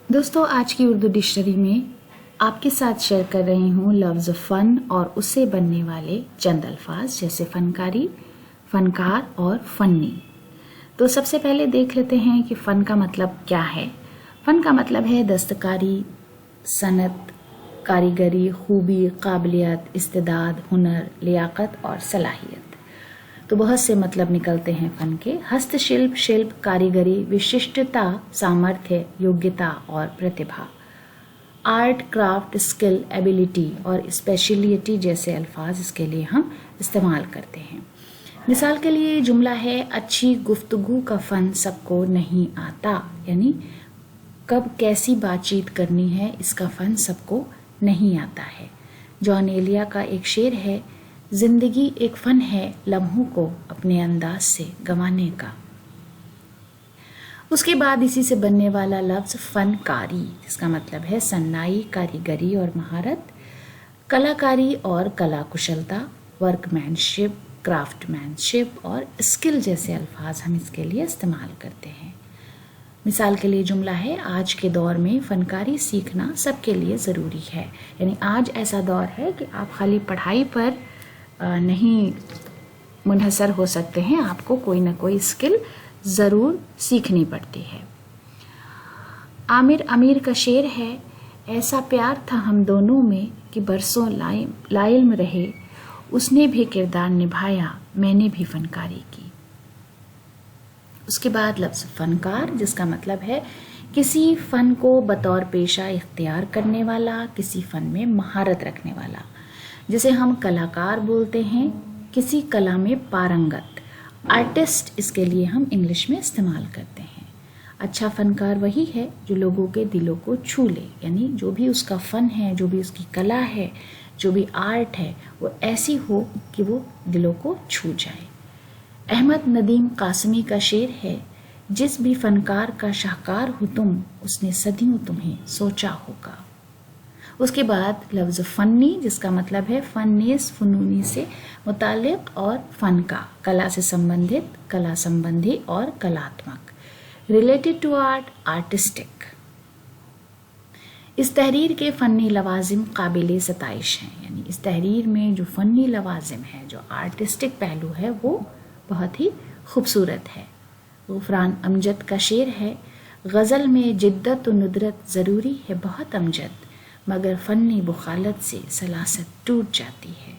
दोस्तों, आज की उर्दू डिक्शनरी में आपके साथ शेयर कर रही हूँ लफ्ज़ फ़न और उससे बनने वाले चंद अल्फाज जैसे फ़नकारी, फ़नकार और फ़न्नी। तो सबसे पहले देख लेते हैं कि फ़न का मतलब क्या है। फ़न का मतलब है दस्तकारी, सनत, कारीगरी, खूबी, काबिलियत, इस्तेदाद, हुनर, लियाकत और सलाहियत। तो बहुत से मतलब निकलते हैं फ़न के। हस्तशिल्प, शिल्प, कारीगरी, विशिष्टता, सामर्थ्य, योग्यता और प्रतिभा। आर्ट, क्राफ्ट, स्किल, एबिलिटी और स्पेशलिटी जैसे अल्फाज इसके लिए हम इस्तेमाल करते हैं। मिसाल के लिए जुमला है, अच्छी गुफ्तगू का फ़न सबको नहीं आता, यानी कब कैसी बातचीत करनी है इसका फ़न सबको नहीं आता है। जॉन एलिया का एक शेर है, जिंदगी एक फ़न है लम्हों को अपने अंदाज से गंवाने का। उसके बाद इसी से बनने वाला लफ्ज़ फ़नकारी, जिसका मतलब है सन्नाई, कारीगरी और महारत, कलाकारी और कला कुशलता, वर्कमैनशिप, क्राफ्टमैनशिप और स्किल जैसे अल्फाज हम इसके लिए इस्तेमाल करते हैं। मिसाल के लिए जुमला है, आज के दौर में फ़नकारी सीखना सबके लिए ज़रूरी है, यानी आज ऐसा दौर है कि आप खाली पढ़ाई पर नहीं मुनहसर हो सकते हैं, आपको कोई ना कोई स्किल ज़रूर सीखनी पड़ती है। आमिर अमीर का शेर है, ऐसा प्यार था हम दोनों में कि बरसों लाइल्म रहे, उसने भी किरदार निभाया, मैंने भी फ़नकारी की। उसके बाद लफ्ज़ फ़नकार, जिसका मतलब है किसी फ़न को बतौर पेशा इख्तियार करने वाला, किसी फ़न में महारत रखने वाला। जैसे हम कलाकार बोलते हैं किसी कला में पारंगत। आर्टिस्ट इसके लिए हम इंग्लिश में इस्तेमाल करते हैं। अच्छा फ़नकार वही है जो लोगों के दिलों को छू ले, यानी जो भी उसका फ़न है, जो भी उसकी कला है, जो भी आर्ट है, वो ऐसी हो कि वो दिलों को छू जाए। अहमद नदीम कासमी का शेर है, जिस भी फ़नकार का शाहकार हो तुम, उसने सदियों तुम्हें सोचा होगा। उसके बाद लफ्ज़ फ़न्नी, जिसका मतलब है फ़न्नीस, फ़नूनी से मुताल्लिक़ और फ़न का, कला से संबंधित, कला संबंधी और कलात्मक, रिलेटेड टू आर्ट, आर्टिस्टिक। इस तहरीर के फ़न्नी लवाजिम काबिल सताइश हैं, यानी इस तहरीर में जो फ़न्नी लवाजिम है, जो आर्टिस्टिक पहलू है, वो बहुत ही खूबसूरत है। गुफरान अमजद का शेर है, गज़ल में जिद्दत व नुदरत ज़रूरी है बहुत अमजद, मगर फ़न्नी बुखालत से सलासत टूट जाती है।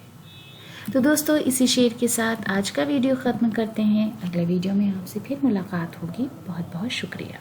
तो दोस्तों, इसी शेर के साथ आज का वीडियो ख़त्म करते हैं। अगले वीडियो में आपसे फिर मुलाकात होगी। बहुत बहुत शुक्रिया।